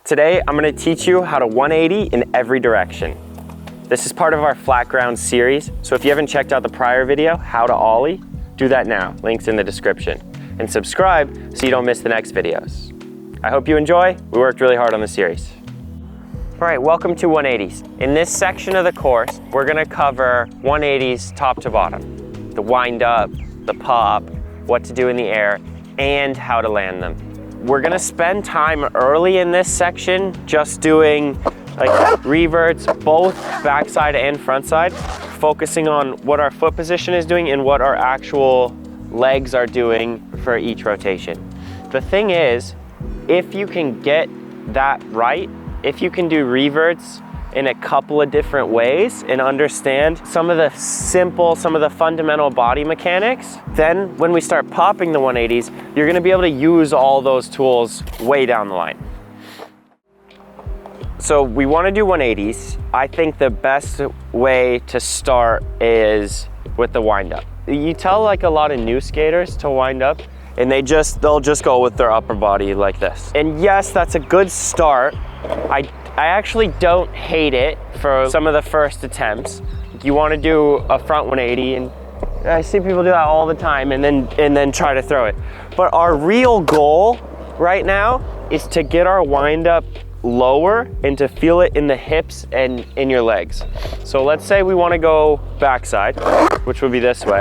Today, I'm gonna teach you how to 180 in every direction. This is part of our flat ground series, so if you haven't checked out the prior video, how to ollie, do that now, link's in the description. And subscribe so you don't miss the next videos. I hope you enjoy, we worked really hard on the series. All right, welcome to 180s. In this section of the course, we're gonna cover 180s top to bottom. The wind up, the pop, what to do in the air, and how to land them. We're gonna spend time early in this section just doing like reverts, both backside and frontside, focusing on what our foot position is doing and what our actual legs are doing for each rotation. The thing is, if you can get that right, if you can do reverts in a couple of different ways and understand some of the fundamental body mechanics, then when we start popping the 180s, you're gonna be able to use all those tools way down the line. So we wanna do 180s. I think the best way to start is with the wind up. You tell like a lot of new skaters to wind up and they'll just go with their upper body like this. And yes, that's a good start. I actually don't hate it for some of the first attempts. You wanna do a front 180 and I see people do that all the time and then try to throw it. But our real goal right now is to get our wind up lower and to feel it in the hips and in your legs. So let's say we want to go backside, which would be this way.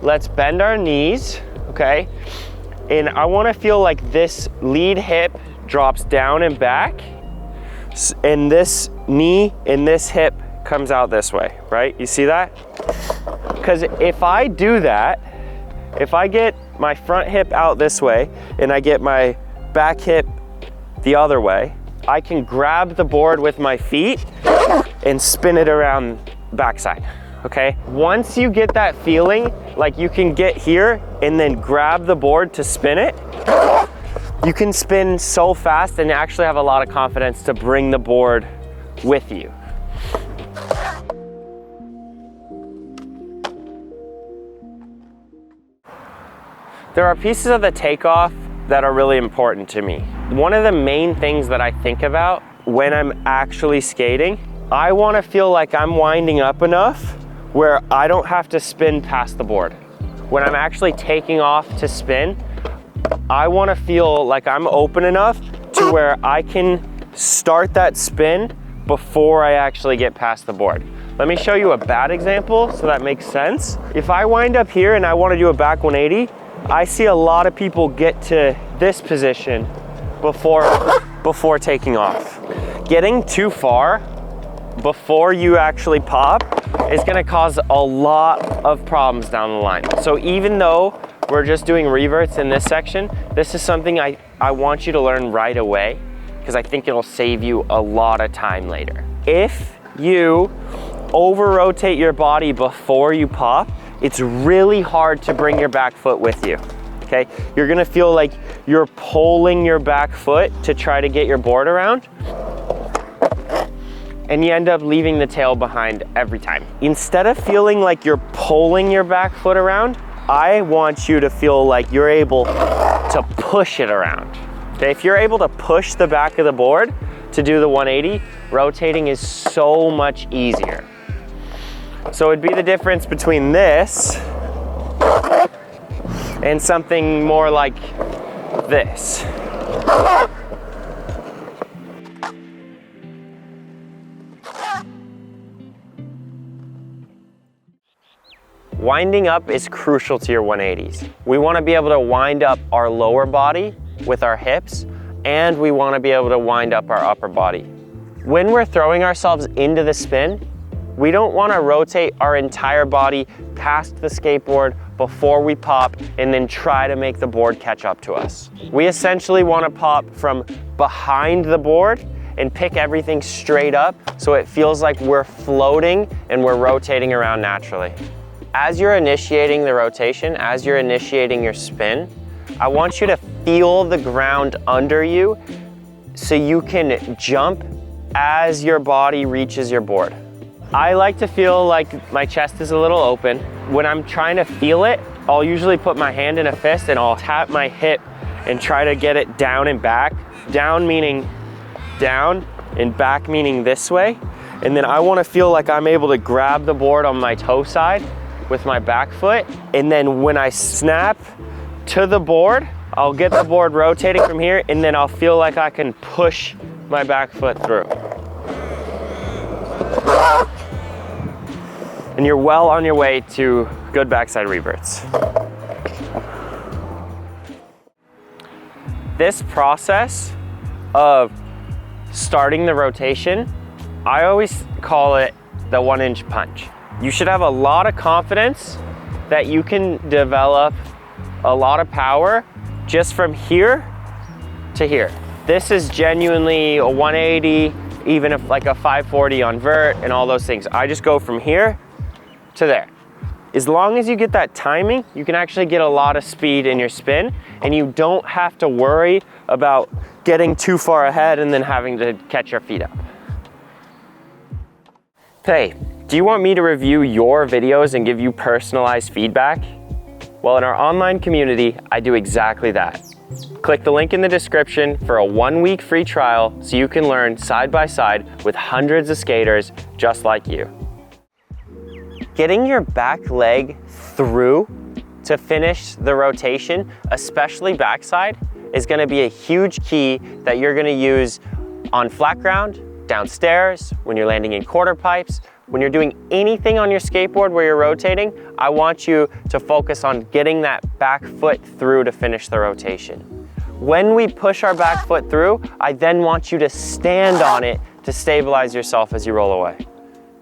Let's bend our knees, okay? And I want to feel like this lead hip drops down and back, and this knee and this hip comes out this way, right? You see that? Because if I do that, if I get my front hip out this way and I get my back hip the other way, I can grab the board with my feet and spin it around backside, okay? Once you get that feeling, like you can get here and then grab the board to spin it, you can spin so fast and actually have a lot of confidence to bring the board with you. There are pieces of the takeoff that are really important to me. One of the main things that I think about when I'm actually skating, I want to feel like I'm winding up enough where I don't have to spin past the board. When I'm actually taking off to spin, I want to feel like I'm open enough to where I can start that spin before I actually get past the board. Let me show you a bad example so that makes sense. If I wind up here and I want to do a back 180, I see a lot of people get to this position before taking off. Getting too far before you actually pop is gonna cause a lot of problems down the line. So even though we're just doing reverts in this section, this is something I want you to learn right away because I think it'll save you a lot of time later. If you over-rotate your body before you pop, it's really hard to bring your back foot with you, okay? You're gonna feel like you're pulling your back foot to try to get your board around, and you end up leaving the tail behind every time. Instead of feeling like you're pulling your back foot around, I want you to feel like you're able to push it around, okay? If you're able to push the back of the board to do the 180, rotating is so much easier. So it'd be the difference between this and something more like this. Winding up is crucial to your 180s. We want to be able to wind up our lower body with our hips, and we want to be able to wind up our upper body. When we're throwing ourselves into the spin, we don't want to rotate our entire body past the skateboard before we pop and then try to make the board catch up to us. We essentially want to pop from behind the board and pick everything straight up so it feels like we're floating and we're rotating around naturally. As you're initiating the rotation, as you're initiating your spin, I want you to feel the ground under you so you can jump as your body reaches your board. I like to feel like my chest is a little open. When I'm trying to feel it, I'll usually put my hand in a fist and I'll tap my hip and try to get it down and back Down meaning down and back meaning this way. And then I want to feel like I'm able to grab the board on my toe side with my back foot. And then when I snap to the board, I'll get the board rotating from here, and then I'll feel like I can push my back foot through. And you're well on your way to good backside reverts. This process of starting the rotation, I always call it the 1-inch punch. You should have a lot of confidence that you can develop a lot of power just from here to here. This is genuinely a 180, even if like a 540 on vert and all those things. I just go from here to there. As long as you get that timing, you can actually get a lot of speed in your spin, and you don't have to worry about getting too far ahead and then having to catch your feet up. Hey, do you want me to review your videos and give you personalized feedback? Well, in our online community, I do exactly that. Click the link in the description for a 1-week free trial so you can learn side by side with hundreds of skaters just like you. Getting your back leg through to finish the rotation, especially backside, is gonna be a huge key that you're gonna use on flat ground, downstairs, when you're landing in quarter pipes. When you're doing anything on your skateboard where you're rotating, I want you to focus on getting that back foot through to finish the rotation. When we push our back foot through, I then want you to stand on it to stabilize yourself as you roll away.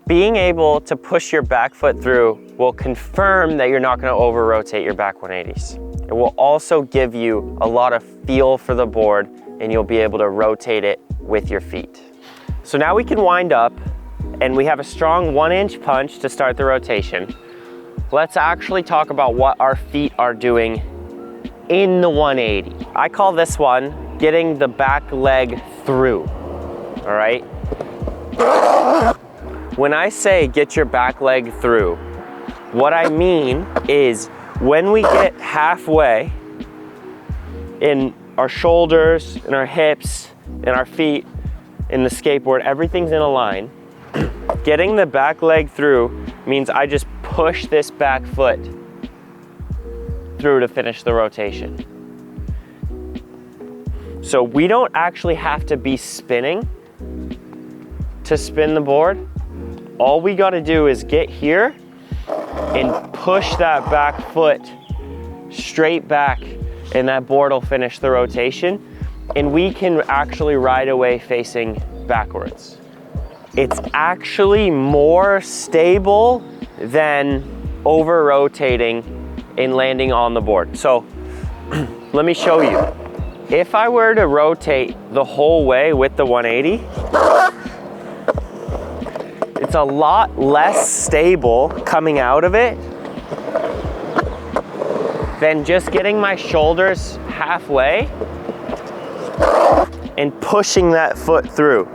Being able to push your back foot through will confirm that you're not going to over-rotate your back 180s. It will also give you a lot of feel for the board, and you'll be able to rotate it with your feet. So now we can wind up, and we have a strong 1-inch punch to start the rotation. Let's actually talk about what our feet are doing in the 180. I call this one getting the back leg through, all right? When I say get your back leg through, what I mean is when we get halfway in our shoulders, and our hips, and our feet, in the skateboard, everything's in a line. Getting the back leg through means I just push this back foot through to finish the rotation. So we don't actually have to be spinning to spin the board. All we gotta do is get here and push that back foot straight back, and that board will finish the rotation, and we can actually ride away facing backwards. It's actually more stable than over-rotating and landing on the board. So let me show you. If I were to rotate the whole way with the 180, it's a lot less stable coming out of it than just getting my shoulders halfway and pushing that foot through.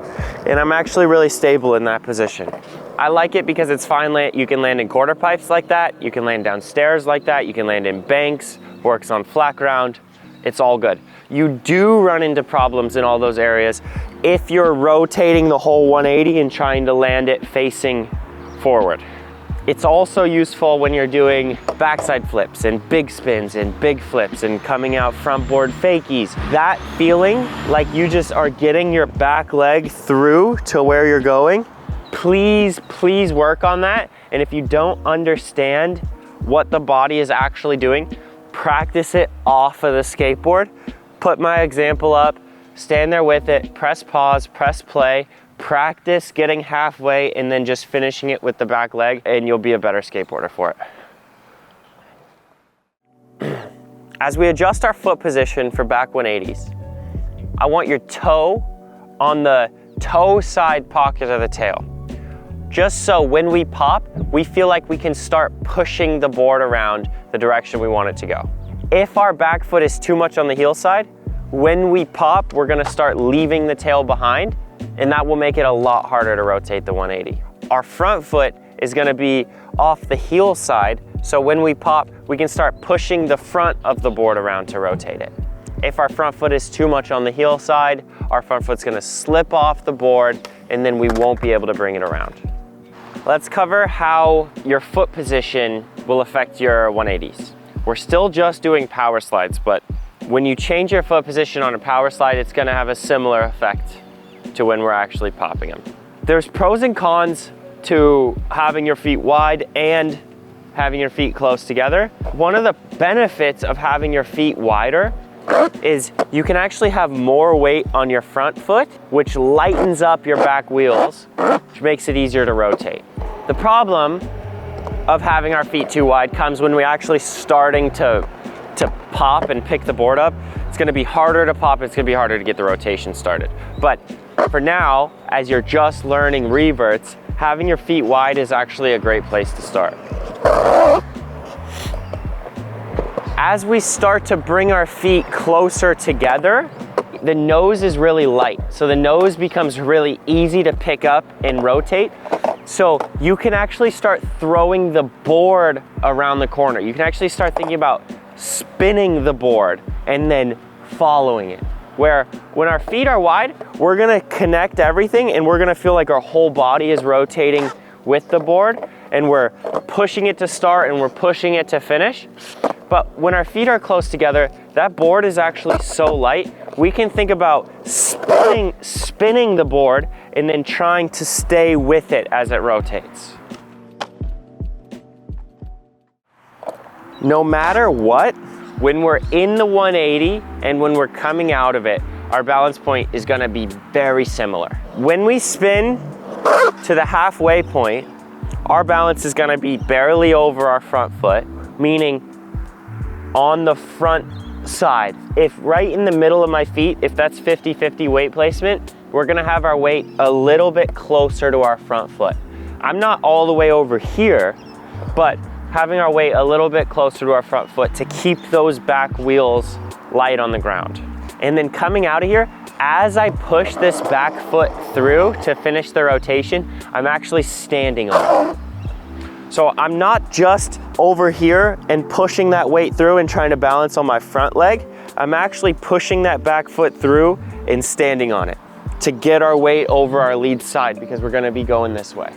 And I'm actually really stable in that position. I like it because it's fine. You can land in quarter pipes like that. You can land downstairs like that. You can land in banks, works on flat ground. It's all good. You do run into problems in all those areas if you're rotating the whole 180 and trying to land it facing forward. It's also useful when you're doing backside flips and big spins and big flips and coming out front board fakies. That feeling like you just are getting your back leg through to where you're going, please work on that. And if you don't understand what the body is actually doing, practice it off of the skateboard. Put my example up, stand there with it, press pause, press play, practice getting halfway and then just finishing it with the back leg, and you'll be a better skateboarder for it. As we adjust our foot position for back 180s, I want your toe on the toe side pocket of the tail. Just so when we pop, we feel like we can start pushing the board around the direction we want it to go. If our back foot is too much on the heel side, when we pop, we're gonna start leaving the tail behind, and that will make it a lot harder to rotate the 180. Our front foot is gonna be off the heel side, so when we pop, we can start pushing the front of the board around to rotate it. If our front foot is too much on the heel side, our front foot's gonna slip off the board and then we won't be able to bring it around. Let's cover how your foot position will affect your 180s. We're still just doing power slides, but when you change your foot position on a power slide, it's gonna have a similar effect to when we're actually popping them. There's pros and cons to having your feet wide and having your feet close together. One of the benefits of having your feet wider is you can actually have more weight on your front foot, which lightens up your back wheels, which makes it easier to rotate. The problem of having our feet too wide comes when we're actually starting to pop and pick the board up. It's gonna be harder to pop, it's gonna be harder to get the rotation started. But for now, as you're just learning reverts, having your feet wide is actually a great place to start. As we start to bring our feet closer together, the nose is really light. So the nose becomes really easy to pick up and rotate. So you can actually start throwing the board around the corner. You can actually start thinking about spinning the board and then following it. Where when our feet are wide, we're gonna connect everything and we're gonna feel like our whole body is rotating with the board and we're pushing it to start and we're pushing it to finish. But when our feet are close together, that board is actually so light, we can think about spinning the board and then trying to stay with it as it rotates. No matter what, when we're in the 180 and when we're coming out of it, our balance point is gonna be very similar. When we spin to the halfway point, our balance is gonna be barely over our front foot, meaning on the front side. If right in the middle of my feet, if that's 50-50 weight placement, we're gonna have our weight a little bit closer to our front foot. I'm not all the way over here, but having our weight a little bit closer to our front foot to keep those back wheels light on the ground. And then coming out of here, as I push this back foot through to finish the rotation, I'm actually standing on it. So I'm not just over here and pushing that weight through and trying to balance on my front leg. I'm actually pushing that back foot through and standing on it to get our weight over our lead side because we're gonna be going this way.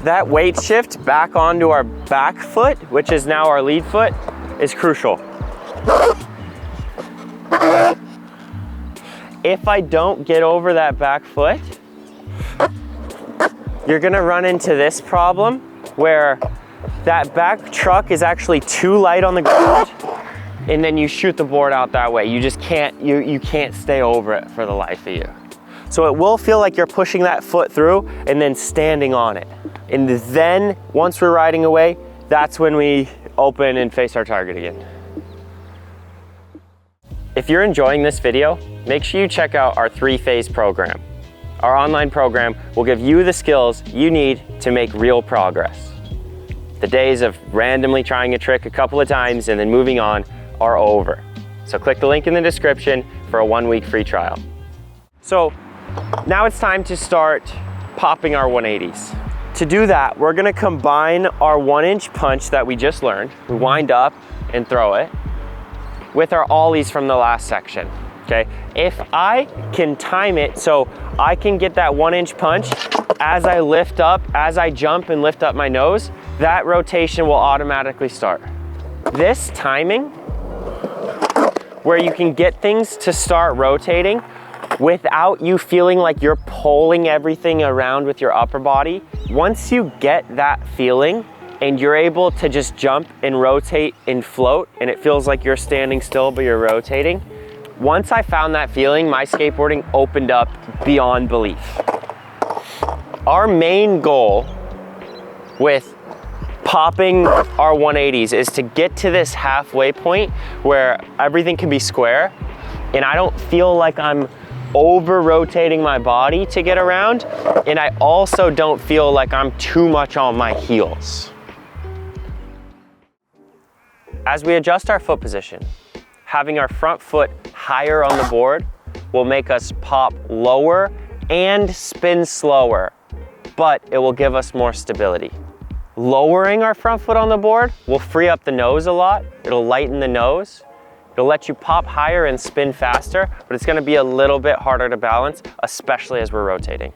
That weight shift back onto our back foot, which is now our lead foot, is crucial. If I don't get over that back foot, you're gonna run into this problem where that back truck is actually too light on the ground and then you shoot the board out that way. You just can't, you can't stay over it for the life of you. So it will feel like you're pushing that foot through and then standing on it. And then once we're riding away, that's when we open and face our target again. If you're enjoying this video, make sure you check out our 3-phase program. Our online program will give you the skills you need to make real progress. The days of randomly trying a trick a couple of times and then moving on are over. So click the link in the description for a 1-week free trial. So now it's time to start popping our 180s. To do that, we're gonna combine our 1-inch punch that we just learned, we wind up and throw it, with our ollies from the last section. Okay, if I can time it so I can get that 1-inch punch as I lift up, as I jump and lift up my nose, that rotation will automatically start. This timing, where you can get things to start rotating without you feeling like you're pulling everything around with your upper body, once you get that feeling and you're able to just jump and rotate and float and it feels like you're standing still but you're rotating, once I found that feeling, my skateboarding opened up beyond belief. Our main goal with popping our 180s is to get to this halfway point where everything can be square and I don't feel like I'm over rotating my body to get around, and I also don't feel like I'm too much on my heels. As we adjust our foot position, having our front foot higher on the board will make us pop lower and spin slower, but it will give us more stability. Lowering our front foot on the board will free up the nose a lot. It'll lighten the nose. It'll let you pop higher and spin faster, but it's gonna be a little bit harder to balance, especially as we're rotating.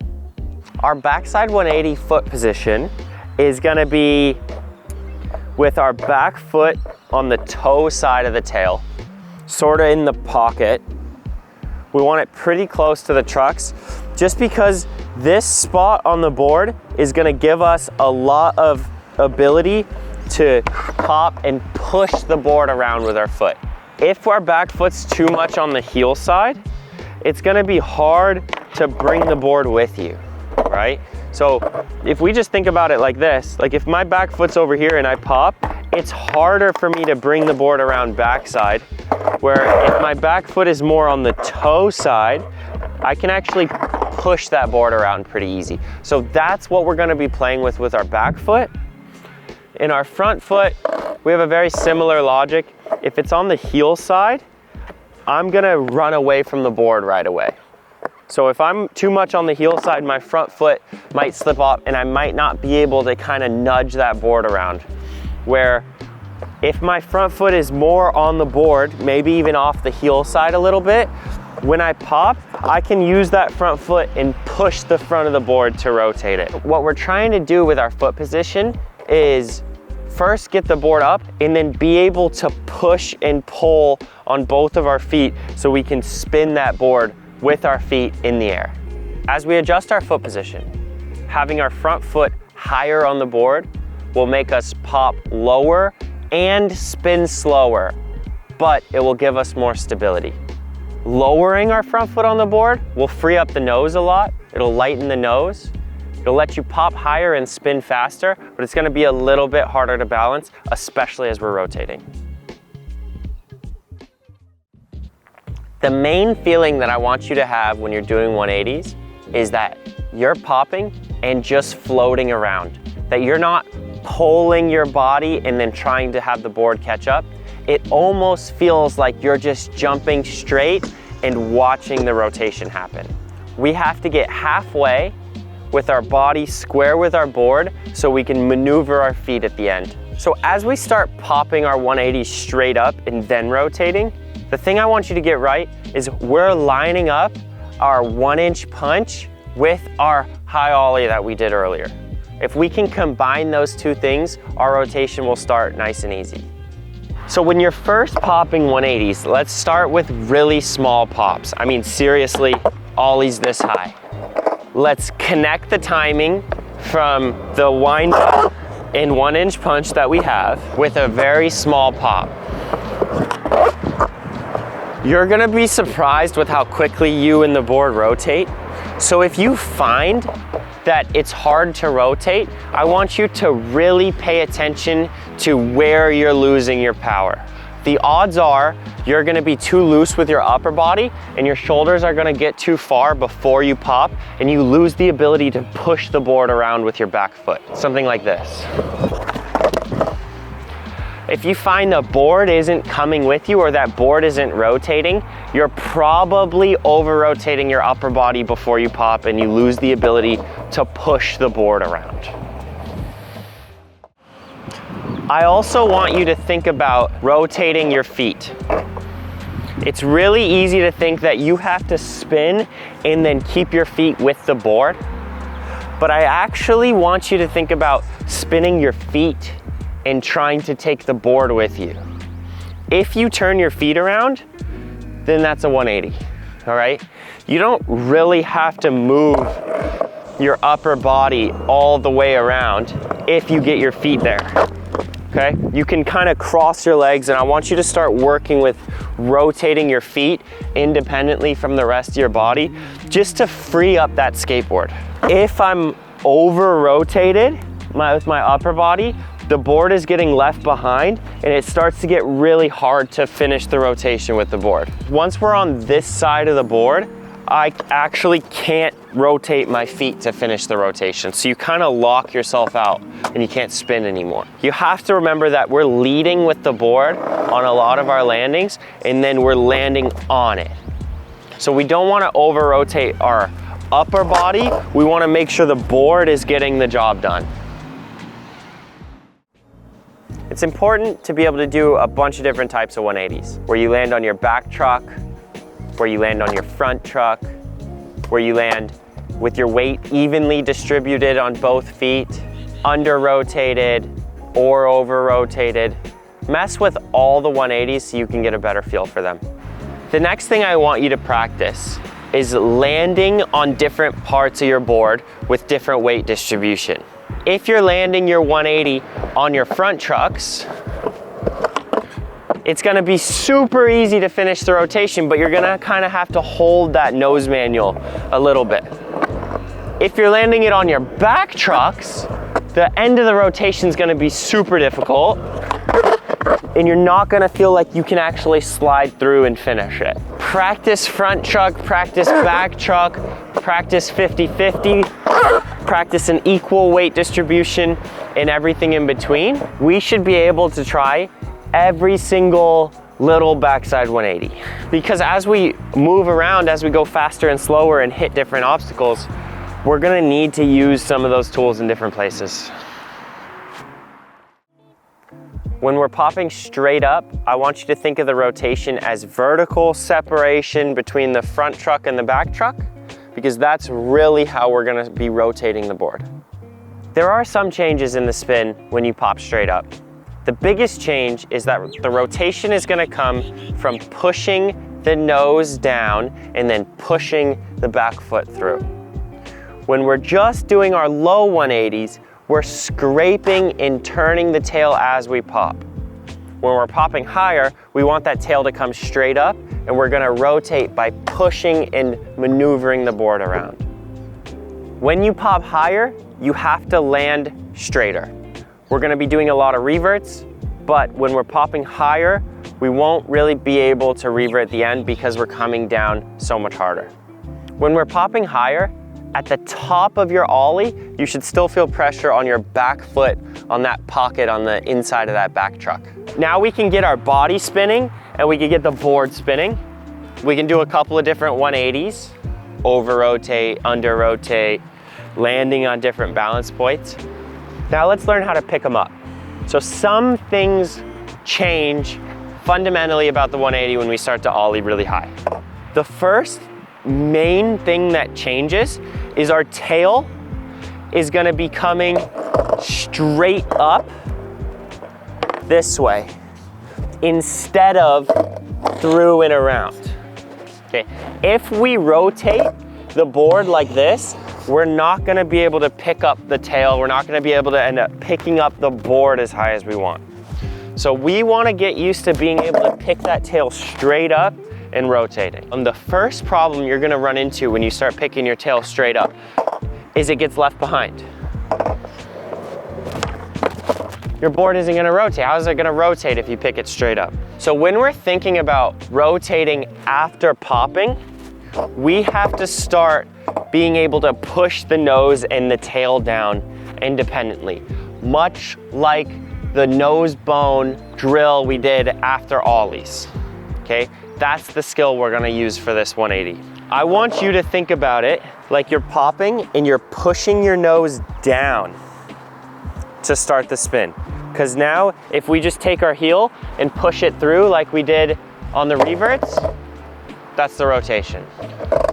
Our backside 180 foot position is gonna be with our back foot on the toe side of the tail, sort of in the pocket. We want it pretty close to the trucks, just because this spot on the board is gonna give us a lot of ability to pop and push the board around with our foot. If our back foot's too much on the heel side, it's gonna be hard to bring the board with you, right? So if we just think about it like this, like if my back foot's over here and I pop, it's harder for me to bring the board around backside, where if my back foot is more on the toe side, I can actually push that board around pretty easy. So that's what we're gonna be playing with our back foot. In our front foot, we have a very similar logic. If it's on the heel side, I'm gonna run away from the board right away. So if I'm too much on the heel side, my front foot might slip off and I might not be able to kind of nudge that board around. Where if my front foot is more on the board, maybe even off the heel side a little bit, when I pop, I can use that front foot and push the front of the board to rotate it. What we're trying to do with our foot position is first get the board up and then be able to push and pull on both of our feet so we can spin that board with our feet in the air. As we adjust our foot position, having our front foot higher on the board will make us pop lower and spin slower, but it will give us more stability. Lowering our front foot on the board will free up the nose a lot. It'll lighten the nose. It'll let you pop higher and spin faster, but it's gonna be a little bit harder to balance, especially as we're rotating. The main feeling that I want you to have when you're doing 180s is that you're popping and just floating around, that you're not pulling your body and then trying to have the board catch up. It almost feels like you're just jumping straight and watching the rotation happen. We have to get halfway with our body square with our board so we can maneuver our feet at the end. So as we start popping our 180 straight up and then rotating, the thing I want you to get right is we're lining up our 1-inch punch with our high ollie that we did earlier. If we can combine those two things, our rotation will start nice and easy. So when you're first popping 180s, let's start with really small pops. I mean, seriously, ollies this high. Let's connect the timing from the wind up and 1-inch punch that we have with a very small pop. You're gonna be surprised with how quickly you and the board rotate. So if you find that it's hard to rotate, I want you to really pay attention to where you're losing your power. The odds are you're gonna be too loose with your upper body and your shoulders are gonna get too far before you pop and you lose the ability to push the board around with your back foot. Something like this. If you find the board isn't coming with you or that board isn't rotating, you're probably over-rotating your upper body before you pop and you lose the ability to push the board around. I also want you to think about rotating your feet. It's really easy to think that you have to spin and then keep your feet with the board, but I actually want you to think about spinning your feet and trying to take the board with you. If you turn your feet around, then that's a 180, all right? You don't really have to move your upper body all the way around if you get your feet there, okay? You can kind of cross your legs, and I want you to start working with rotating your feet independently from the rest of your body just to free up that skateboard. If I'm over-rotated with my upper body, the board is getting left behind and it starts to get really hard to finish the rotation with the board. Once we're on this side of the board, I actually can't rotate my feet to finish the rotation. So you kind of lock yourself out and you can't spin anymore. You have to remember that we're leading with the board on a lot of our landings and then we're landing on it. So we don't want to over rotate our upper body. We want to make sure the board is getting the job done. It's important to be able to do a bunch of different types of 180s, where you land on your back truck, where you land on your front truck, where you land with your weight evenly distributed on both feet, under rotated or over rotated. Mess with all the 180s so you can get a better feel for them. The next thing I want you to practice is landing on different parts of your board with different weight distribution. If you're landing your 180 on your front trucks, it's gonna be super easy to finish the rotation, but you're gonna kind of have to hold that nose manual a little bit. If you're landing it on your back trucks, the end of the rotation is gonna be super difficult, and you're not gonna feel like you can actually slide through and finish it. Practice front truck, practice back truck, practice 50-50, practice an equal weight distribution and everything in between. We should be able to try every single little backside 180. Because as we move around, as we go faster and slower and hit different obstacles, we're gonna need to use some of those tools in different places. When we're popping straight up, I want you to think of the rotation as vertical separation between the front truck and the back truck, because that's really how we're gonna be rotating the board. There are some changes in the spin when you pop straight up. The biggest change is that the rotation is gonna come from pushing the nose down and then pushing the back foot through. When we're just doing our low 180s, we're scraping and turning the tail as we pop. When we're popping higher, we want that tail to come straight up, and we're gonna rotate by pushing and maneuvering the board around. When you pop higher, you have to land straighter. We're gonna be doing a lot of reverts, but when we're popping higher, we won't really be able to revert at the end because we're coming down so much harder. When we're popping higher, at the top of your ollie, you should still feel pressure on your back foot on that pocket on the inside of that back truck. Now we can get our body spinning and we can get the board spinning. We can do a couple of different 180s, over rotate, under rotate, landing on different balance points. Now let's learn how to pick them up. So some things change fundamentally about the 180 when we start to ollie really high. The first main thing that changes is our tail is gonna be coming straight up this way instead of through and around. Okay, if we rotate the board like this, we're not gonna be able to pick up the tail. We're not gonna be able to end up picking up the board as high as we want. So we wanna get used to being able to pick that tail straight up and rotating. The first problem you're gonna run into when you start picking your tail straight up is it gets left behind. Your board isn't gonna rotate. How is it gonna rotate if you pick it straight up? So when we're thinking about rotating after popping, we have to start being able to push the nose and the tail down independently, much like the nose bone drill we did after ollies, okay? That's the skill we're gonna use for this 180. I want you to think about it like you're popping and you're pushing your nose down to start the spin. Because now, if we just take our heel and push it through like we did on the reverts, that's the rotation.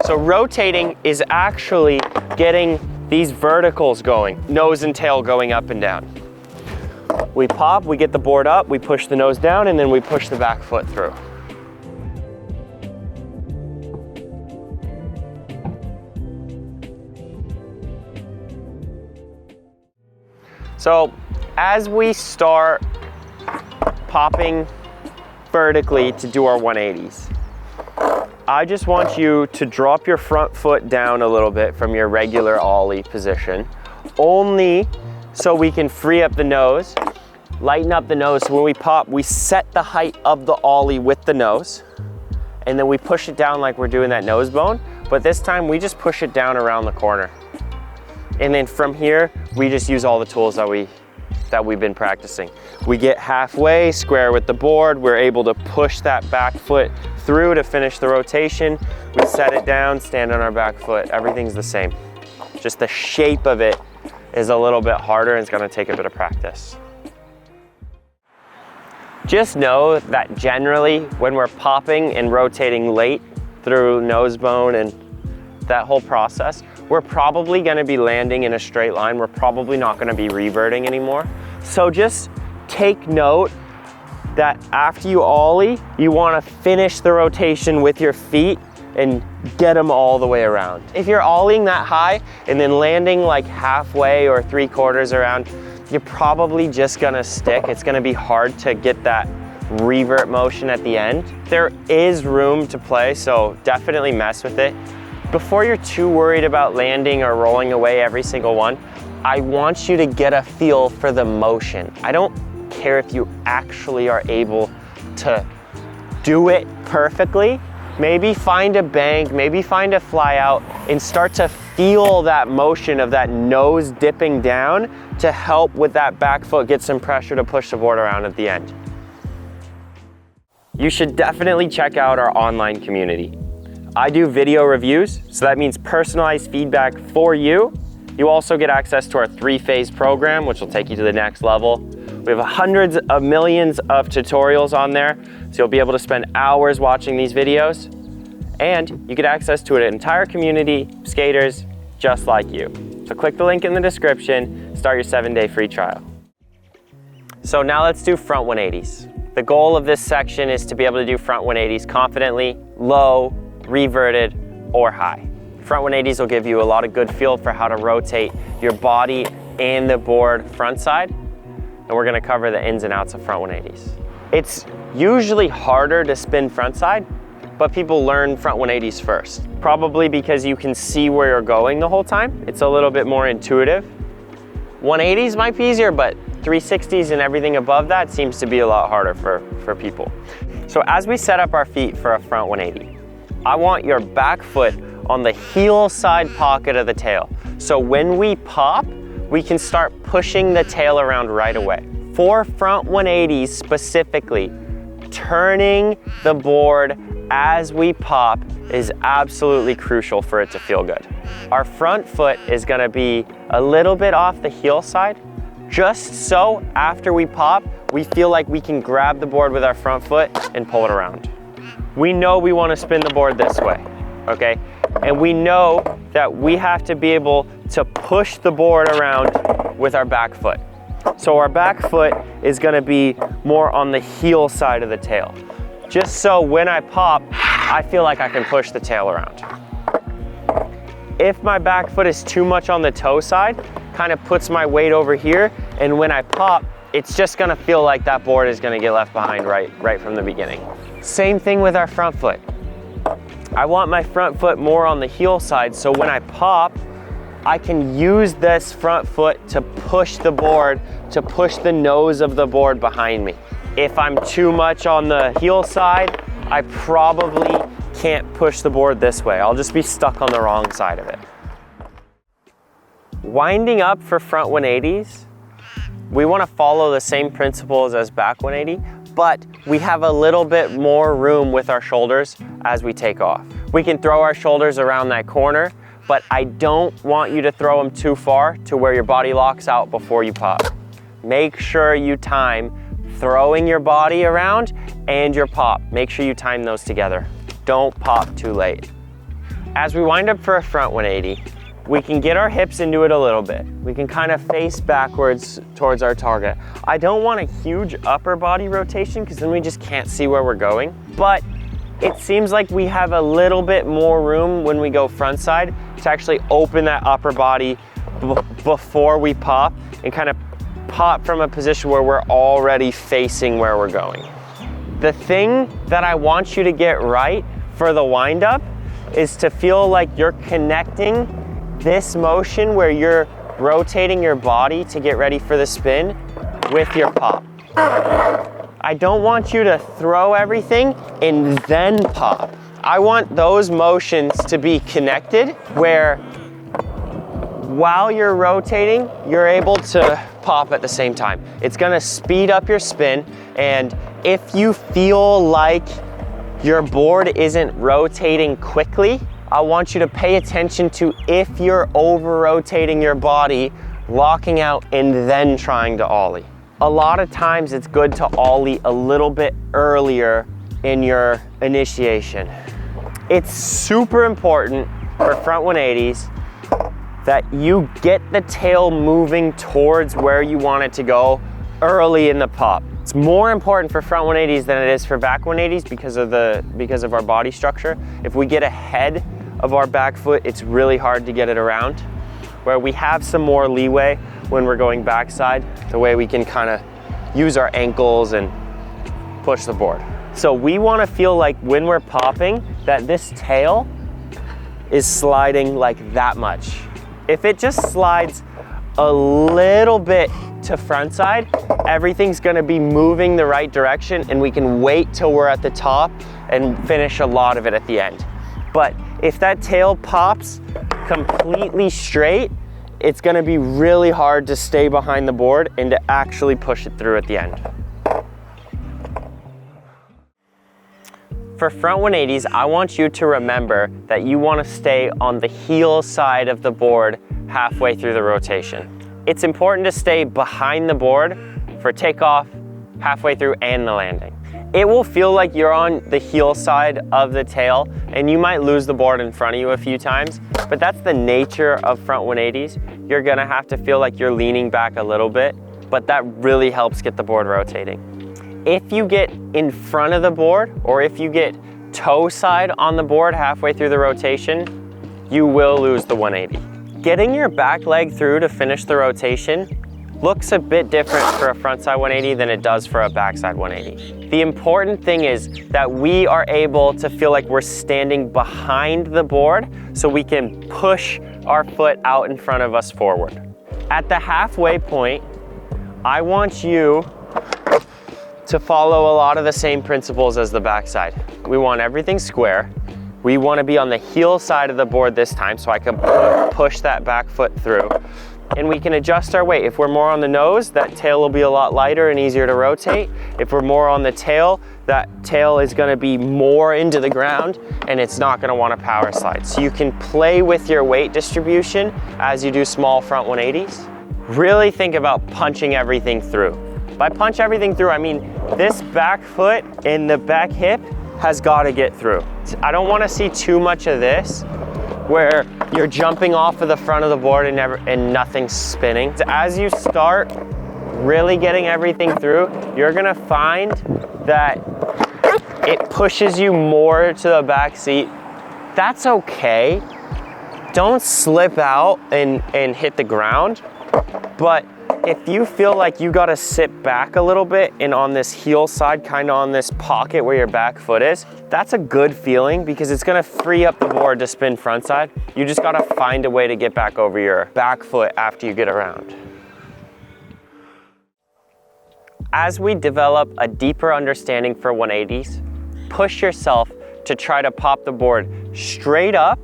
So rotating is actually getting these verticals going, nose and tail going up and down. We pop, we get the board up, we push the nose down, and then we push the back foot through. So as we start popping vertically to do our 180s, I just want you to drop your front foot down a little bit from your regular ollie position, only so we can free up the nose, lighten up the nose. So when we pop, we set the height of the ollie with the nose, and then we push it down like we're doing that nose bone, but this time we just push it down around the corner. And then from here, we just use all the tools that we've been practicing. We get halfway, square with the board, we're able to push that back foot through to finish the rotation. We set it down, stand on our back foot, everything's the same. Just the shape of it is a little bit harder and it's gonna take a bit of practice. Just know that generally when we're popping and rotating late through nose bone and that whole process, we're probably gonna be landing in a straight line. We're probably not gonna be reverting anymore. So just take note that after you ollie, you wanna finish the rotation with your feet and get them all the way around. If you're ollieing that high and then landing like halfway or 3/4 around, you're probably just gonna stick. It's gonna be hard to get that revert motion at the end. There is room to play, so definitely mess with it. Before you're too worried about landing or rolling away every single one, I want you to get a feel for the motion. I don't care if you actually are able to do it perfectly. Maybe find a bank, maybe find a fly out and start to feel that motion of that nose dipping down to help with that back foot get some pressure to push the board around at the end. You should definitely check out our online community. I do video reviews, so that means personalized feedback for you. You also get access to our 3-phase program, which will take you to the next level. We have hundreds of millions of tutorials on there, so you'll be able to spend hours watching these videos. And you get access to an entire community of skaters just like you. So click the link in the description, start your 7-day free trial. So now let's do front 180s. The goal of this section is to be able to do front 180s confidently, low, reverted, or high. Front 180s will give you a lot of good feel for how to rotate your body and the board front side. And we're gonna cover the ins and outs of front 180s. It's usually harder to spin front side, but people learn front 180s first. Probably because you can see where you're going the whole time. It's a little bit more intuitive. 180s might be easier, but 360s and everything above that seems to be a lot harder for people. So as we set up our feet for a front 180, I want your back foot on the heel side pocket of the tail. So when we pop, we can start pushing the tail around right away. For front 180s specifically, turning the board as we pop is absolutely crucial for it to feel good. Our front foot is gonna be a little bit off the heel side, just so after we pop, we feel like we can grab the board with our front foot and pull it around. We know we wanna spin the board this way, okay? And we know that we have to be able to push the board around with our back foot. So our back foot is gonna be more on the heel side of the tail. Just so when I pop, I feel like I can push the tail around. If my back foot is too much on the toe side, kind of puts my weight over here, and when I pop, it's just gonna feel like that board is gonna get left behind right from the beginning. Same thing with our front foot. I want my front foot more on the heel side, so when I pop, I can use this front foot to push the board, to push the nose of the board behind me. If I'm too much on the heel side, I probably can't push the board this way. I'll just be stuck on the wrong side of it. Winding up for front 180s, we want to follow the same principles as back 180, but we have a little bit more room with our shoulders as we take off. We can throw our shoulders around that corner, but I don't want you to throw them too far to where your body locks out before you pop. Make sure you time throwing your body around and your pop. Make sure you time those together. Don't pop too late. As we wind up for a front 180, we can get our hips into it a little bit. We can kind of face backwards towards our target. I don't want a huge upper body rotation because then we just can't see where we're going. But it seems like we have a little bit more room when we go front side to actually open that upper body before we pop and kind of pop from a position where we're already facing where we're going. The thing that I want you to get right for the wind up is to feel like you're connecting this motion where you're rotating your body to get ready for the spin with your pop. I don't want you to throw everything and then pop. I want those motions to be connected where while you're rotating, you're able to pop at the same time. It's gonna speed up your spin, and if you feel like your board isn't rotating quickly, I want you to pay attention to if you're over rotating your body, locking out and then trying to ollie. a lot of times it's good to ollie a little bit earlier in your initiation. It's super important for front 180s that you get the tail moving towards where you want it to go early in the pop. It's more important for front 180s than it is for back 180s because of our body structure. If we get ahead of our back foot, it's really hard to get it around. Where we have some more leeway when we're going backside, the way we can kind of use our ankles and push the board. So we want to feel like when we're popping that this tail is sliding like that much. If it just slides a little bit to front side, everything's going to be moving the right direction, and we can wait till we're at the top and finish a lot of it at the end. But if that tail pops completely straight, it's going to be really hard to stay behind the board and to actually push it through at the end. For front 180s, I want you to remember that you want to stay on the heel side of the board halfway through the rotation. It's important to stay behind the board for takeoff, halfway through, and the landing. It will feel like you're on the heel side of the tail, and you might lose the board in front of you a few times, but that's the nature of front 180s. You're gonna have to feel like you're leaning back a little bit, but that really helps get the board rotating. If you get in front of the board, or if you get toe side on the board halfway through the rotation, you will lose the 180. Getting your back leg through to finish the rotation looks a bit different for a frontside 180 than it does for a backside 180. The important thing is that we are able to feel like we're standing behind the board so we can push our foot out in front of us forward. At the halfway point, I want you to follow a lot of the same principles as the backside. We want everything square. We want to be on the heel side of the board this time so I can push that back foot through. And we can adjust our weight. If we're more on the nose, that tail will be a lot lighter and easier to rotate. If we're more on the tail, that tail is going to be more into the ground and it's not going to want to power slide. So you can play with your weight distribution as you do small front 180s. Really think about punching everything through. By punch everything through, I mean this back foot and the back hip has got to get through. I don't want to see too much of this where you're jumping off of the front of the board and nothing's spinning. As you start really getting everything through, you're gonna find that it pushes you more to the back seat. That's okay. Don't slip out and hit the ground, but if you feel like you gotta sit back a little bit and on this heel side, kind of on this pocket where your back foot is, that's a good feeling because it's gonna free up the board to spin frontside. You just gotta find a way to get back over your back foot after you get around. As we develop a deeper understanding for 180s, push yourself to try to pop the board straight up,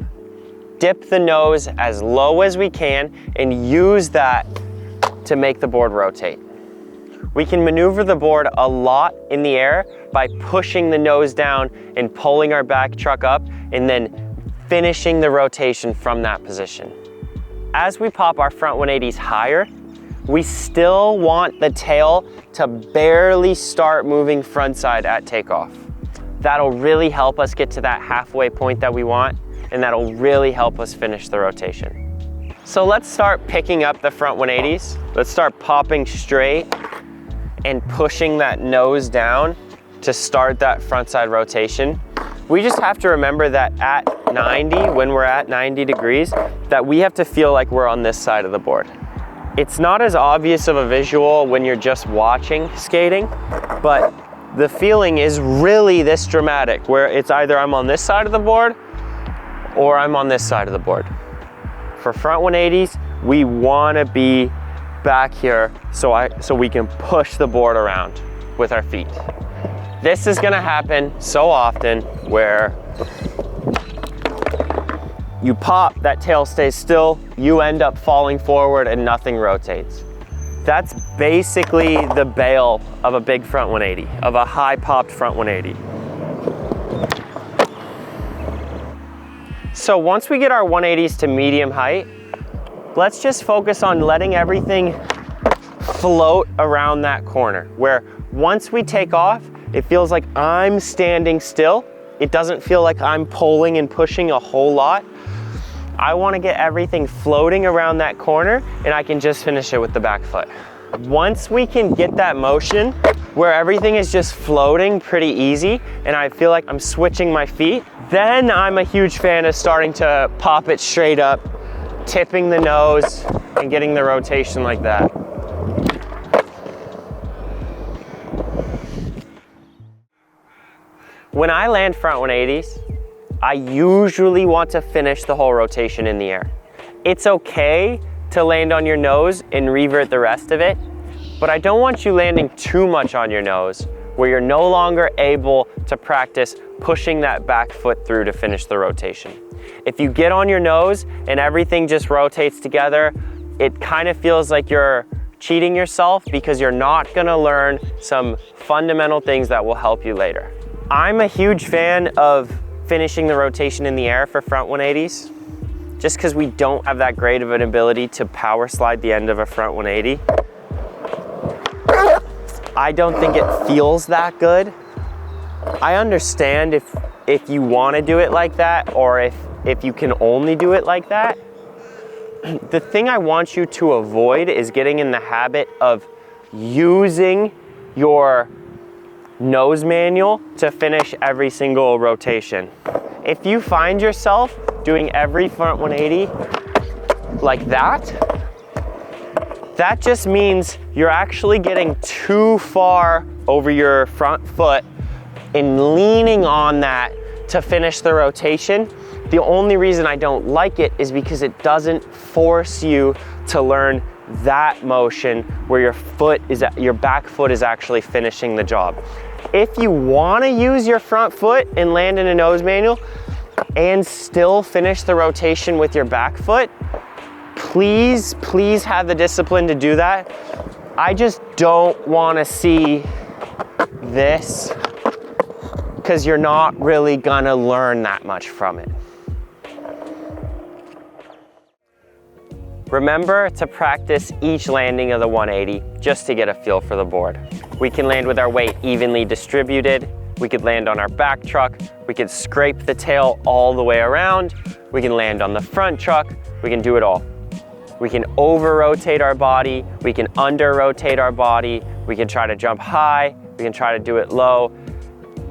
dip the nose as low as we can, and use that to make the board rotate. We can maneuver the board a lot in the air by pushing the nose down and pulling our back truck up and then finishing the rotation from that position. As we pop our front 180s higher, we still want the tail to barely start moving frontside at takeoff. That'll really help us get to that halfway point that we want, and that'll really help us finish the rotation. So let's start picking up the front 180s. Let's start popping straight and pushing that nose down to start that frontside rotation. We just have to remember that at 90, when we're at 90 degrees, that we have to feel like we're on this side of the board. It's not as obvious of a visual when you're just watching skating, but the feeling is really this dramatic, where it's either I'm on this side of the board or I'm on this side of the board. For front 180s, we want to be back here so we can push the board around with our feet. This is going to happen so often where you pop, that tail stays still, you end up falling forward and nothing rotates. That's basically the bail of a big front 180, of a high popped front 180. So once we get our 180s to medium height, let's just focus on letting everything float around that corner, where once we take off, it feels like I'm standing still. It doesn't feel like I'm pulling and pushing a whole lot. I want to get everything floating around that corner, and I can just finish it with the back foot. Once we can get that motion where everything is just floating pretty easy and I feel like I'm switching my feet, then I'm a huge fan of starting to pop it straight up, tipping the nose and getting the rotation like that. When I land front 180s, I usually want to finish the whole rotation in the air. It's okay to land on your nose and revert the rest of it, but I don't want you landing too much on your nose where you're no longer able to practice pushing that back foot through to finish the rotation. If you get on your nose and everything just rotates together, it kind of feels like you're cheating yourself because you're not gonna learn some fundamental things that will help you later. I'm a huge fan of finishing the rotation in the air for front 180s. Just because we don't have that great of an ability to power slide the end of a front 180. I don't think it feels that good. I understand if you want to do it like that, or if you can only do it like that. The thing I want you to avoid is getting in the habit of using your nose manual to finish every single rotation. If you find yourself doing every front 180 like that, that just means you're actually getting too far over your front foot and leaning on that to finish the rotation. The only reason I don't like it is because it doesn't force you to learn that motion where your back foot is actually finishing the job. If you want to use your front foot and land in a nose manual and still finish the rotation with your back foot, please have the discipline to do that. I just don't want to see this because you're not really gonna learn that much from it. Remember to practice each landing of the 180 just to get a feel for the board. We can land with our weight evenly distributed. We could land on our back truck. We could scrape the tail all the way around. We can land on the front truck. We can do it all. We can over-rotate our body. We can under-rotate our body. We can try to jump high. We can try to do it low.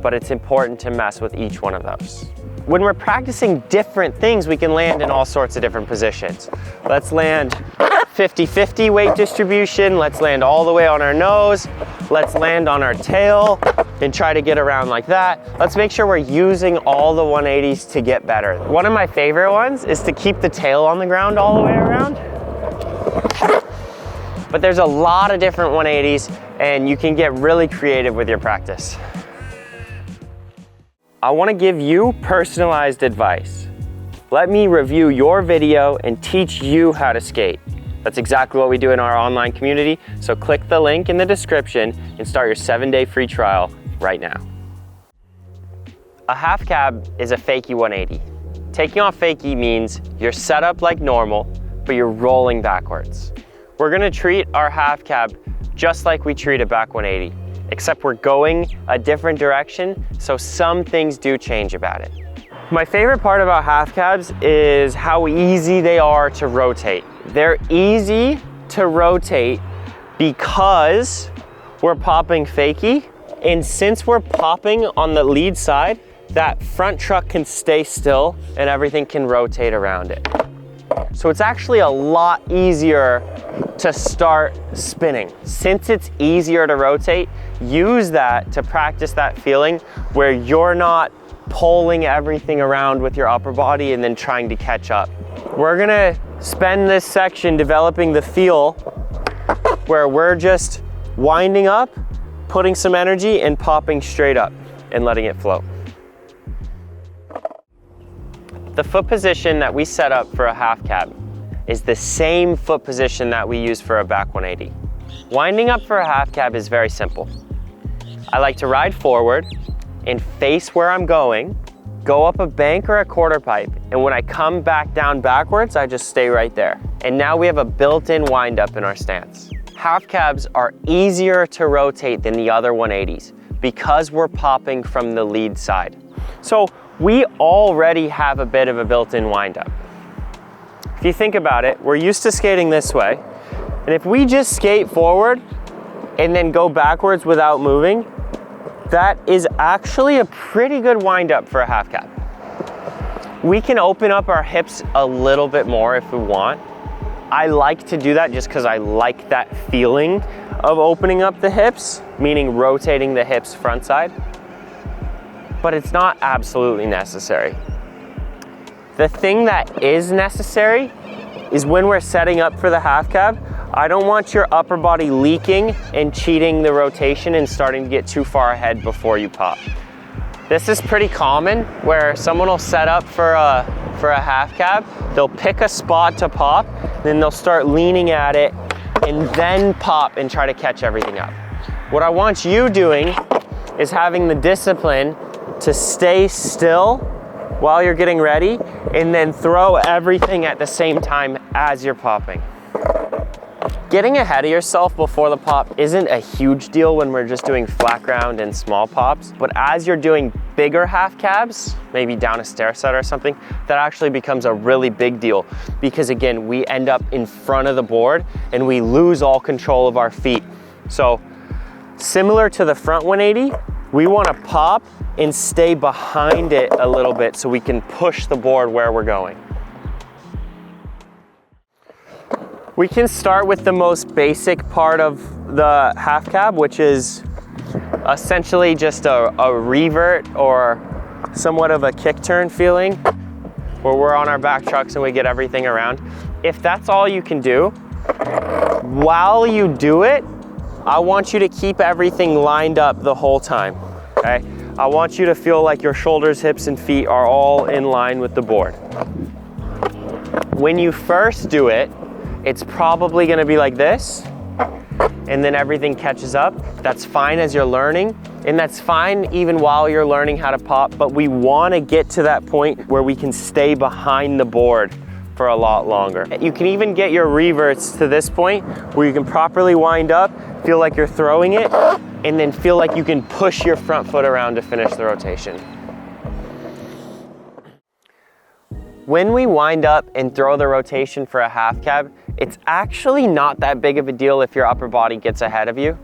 But it's important to mess with each one of those. When we're practicing different things, we can land in all sorts of different positions. Let's land 50-50 weight distribution. Let's land all the way on our nose. Let's land on our tail and try to get around like that. Let's make sure we're using all the 180s to get better. One of my favorite ones is to keep the tail on the ground all the way around. But there's a lot of different 180s and you can get really creative with your practice. I want to give you personalized advice. Let me review your video and teach you how to skate. That's exactly what we do in our online community, so click the link in the description and start your 7-day free trial right now. A half cab is a fakie 180. Taking off fakie means you're set up like normal, but you're rolling backwards. We're gonna treat our half cab just like we treat a back 180. Except we're going a different direction, so some things do change about it. My favorite part about half cabs is how easy they are to rotate. They're easy to rotate because we're popping fakie, and since we're popping on the lead side, that front truck can stay still and everything can rotate around it. So it's actually a lot easier to start spinning. Since it's easier to rotate, use that to practice that feeling where you're not pulling everything around with your upper body and then trying to catch up. We're gonna spend this section developing the feel where we're just winding up, putting some energy and popping straight up and letting it flow. The foot position that we set up for a half cab is the same foot position that we use for a back 180. Winding up for a half cab is very simple. I like to ride forward and face where I'm going, go up a bank or a quarter pipe, and when I come back down backwards, I just stay right there. And now we have a built-in wind up in our stance. half cabs are easier to rotate than the other 180s because we're popping from the lead side. So we already have a bit of a built-in windup. If you think about it, we're used to skating this way, and if we just skate forward and then go backwards without moving, that is actually a pretty good windup for a half cab. We can open up our hips a little bit more if we want. I like to do that just because I like that feeling of opening up the hips, meaning rotating the hips front side, but it's not absolutely necessary. The thing that is necessary is when we're setting up for the half cab, I don't want your upper body leaking and cheating the rotation and starting to get too far ahead before you pop. This is pretty common where someone will set up for a half cab, they'll pick a spot to pop, then they'll start leaning at it and then pop and try to catch everything up. What I want you doing is having the discipline to stay still while you're getting ready and then throw everything at the same time as you're popping. Getting ahead of yourself before the pop isn't a huge deal when we're just doing flat ground and small pops, but as you're doing bigger half cabs, maybe down a stair set or something, that actually becomes a really big deal because again, we end up in front of the board and we lose all control of our feet. So similar to the front 180, we want to pop and stay behind it a little bit so we can push the board where we're going. We can start with the most basic part of the half cab, which is essentially just a revert or somewhat of a kick turn feeling where we're on our back trucks and we get everything around. If that's all you can do, while you do it, I want you to keep everything lined up the whole time, okay? I want you to feel like your shoulders, hips, and feet are all in line with the board. When you first do it, it's probably gonna be like this, and then everything catches up. That's fine as you're learning, and that's fine even while you're learning how to pop, but we wanna get to that point where we can stay behind the board for a lot longer. You can even get your reverts to this point where you can properly wind up, feel like you're throwing it, and then feel like you can push your front foot around to finish the rotation. When we wind up and throw the rotation for a half cab, it's actually not that big of a deal if your upper body gets ahead of you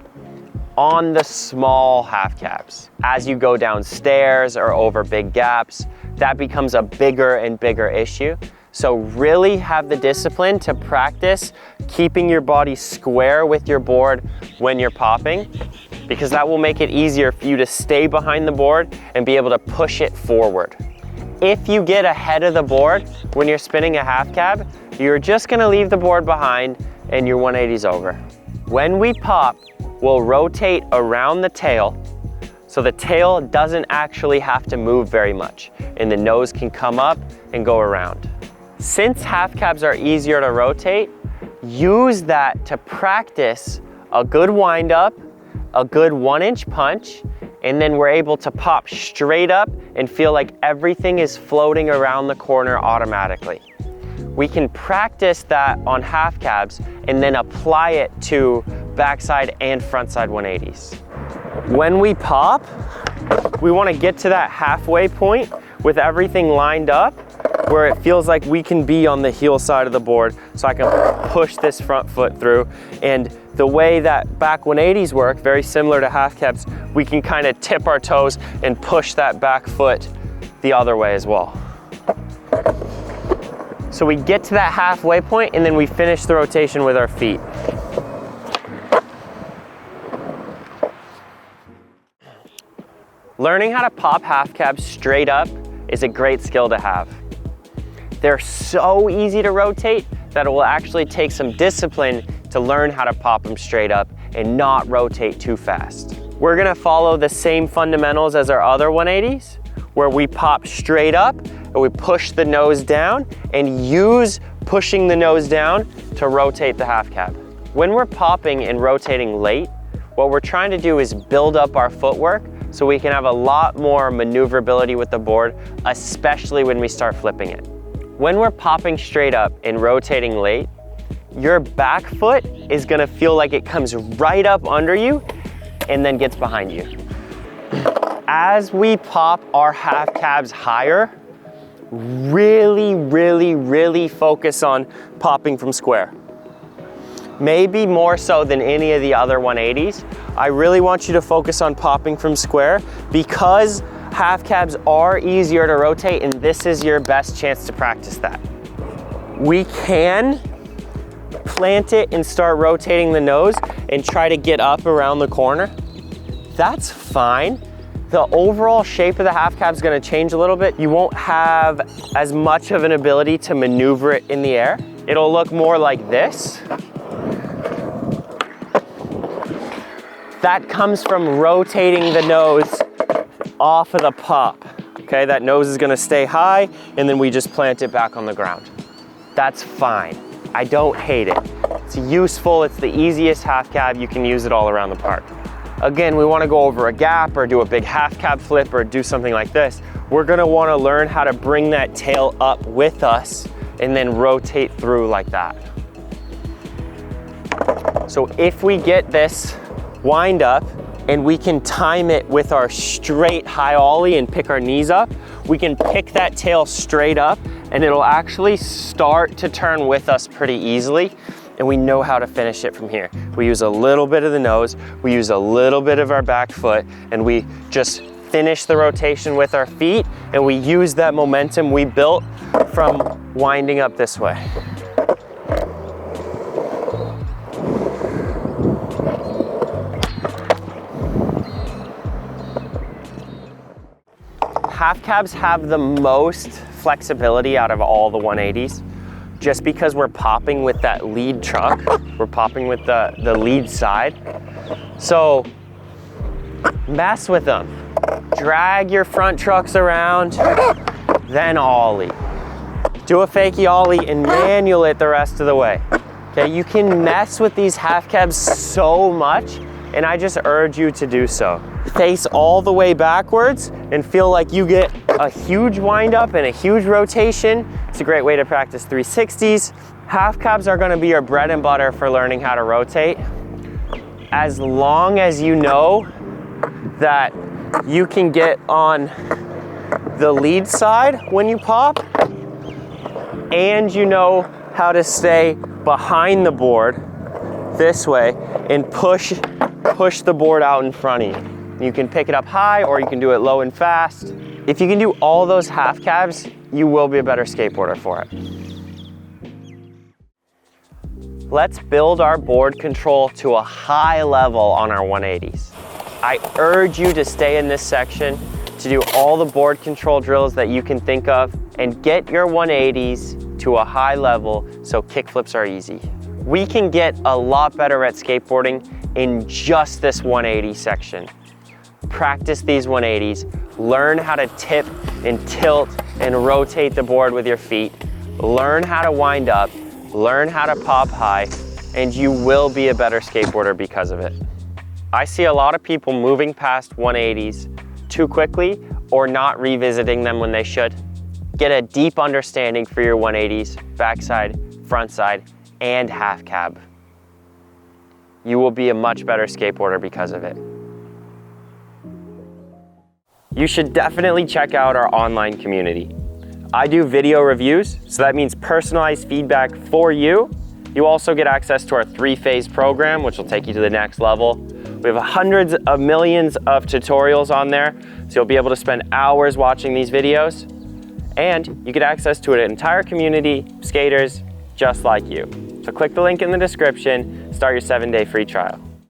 on the small half cabs. As you go down stairs or over big gaps, that becomes a bigger and bigger issue. So really have the discipline to practice keeping your body square with your board when you're popping, because that will make it easier for you to stay behind the board and be able to push it forward. If you get ahead of the board when you're spinning a half cab, you're just gonna leave the board behind and your 180's over. When we pop, we'll rotate around the tail, so the tail doesn't actually have to move very much, and the nose can come up and go around. Since half cabs are easier to rotate, use that to practice a good wind up, a good 1-inch punch, and then we're able to pop straight up and feel like everything is floating around the corner automatically. We can practice that on half cabs and then apply it to backside and frontside 180s. When we pop, we want to get to that halfway point with everything lined up where it feels like we can be on the heel side of the board, so I can push this front foot through. And the way that back 180s work, very similar to half cabs, we can kind of tip our toes and push that back foot the other way as well. So we get to that halfway point and then we finish the rotation with our feet. Learning how to pop half cabs straight up is a great skill to have. They're so easy to rotate that it will actually take some discipline to learn how to pop them straight up and not rotate too fast. We're gonna follow the same fundamentals as our other 180s, where we pop straight up and we push the nose down and use pushing the nose down to rotate the half cab. When we're popping and rotating late, what we're trying to do is build up our footwork so we can have a lot more maneuverability with the board, especially when we start flipping it. When we're popping straight up and rotating late, your back foot is gonna feel like it comes right up under you and then gets behind you. As we pop our half cabs higher, really focus on popping from square. Maybe more so than any of the other 180s. I really want you to focus on popping from square because half cabs are easier to rotate, and this is your best chance to practice that. We can plant it and start rotating the nose and try to get up around the corner. That's fine. The overall shape of the half cab is going to change a little bit. You won't have as much of an ability to maneuver it in the air. It'll look more like this. That comes from rotating the nose off of the pop. Okay, that nose is going to stay high, and then we just plant it back on the ground. That's fine. I don't hate it. It's useful. It's the easiest half cab. You can use it all around the park. Again, we want to go over a gap or do a big half cab flip or do something like this. We're going to want to learn how to bring that tail up with us and then rotate through like that. So if we get this wind up and we can time it with our straight high ollie and pick our knees up, we can pick that tail straight up and it'll actually start to turn with us pretty easily. And we know how to finish it from here. We use a little bit of the nose, we use a little bit of our back foot, and we just finish the rotation with our feet, and we use that momentum we built from winding up this way. Half cabs have the most flexibility out of all the 180s. Just because we're popping with that lead truck, we're popping with the lead side. So mess with them. Drag your front trucks around, then ollie. Do a fakie ollie and manual it the rest of the way. Okay, you can mess with these half cabs so much, and I just urge you to do so. Face all the way backwards and feel like you get a huge wind up and a huge rotation. It's a great way to practice 360s. Half cabs are going to be your bread and butter for learning how to rotate. As long as you know that you can get on the lead side when you pop, and you know how to stay behind the board this way and push the board out in front of you. You can pick it up high or you can do it low and fast. If you can do all those half cabs, you will be a better skateboarder for it. Let's build our board control to a high level on our 180s. I urge you to stay in this section to do all the board control drills that you can think of and get your 180s to a high level so kickflips are easy. We can get a lot better at skateboarding in just this 180 section. Practice these 180s, learn how to tip and tilt and rotate the board with your feet, learn how to wind up, learn how to pop high, and you will be a better skateboarder because of it. I see a lot of people moving past 180s too quickly or not revisiting them when they should. Get a deep understanding for your 180s, backside, frontside, and half cab. You will be a much better skateboarder because of it. You should definitely check out our online community. I do video reviews, so that means personalized feedback for you. You also get access to our 3-phase program, which will take you to the next level. We have hundreds of millions of tutorials on there, so you'll be able to spend hours watching these videos. And you get access to an entire community of skaters just like you. So click the link in the description, start your 7-day free trial.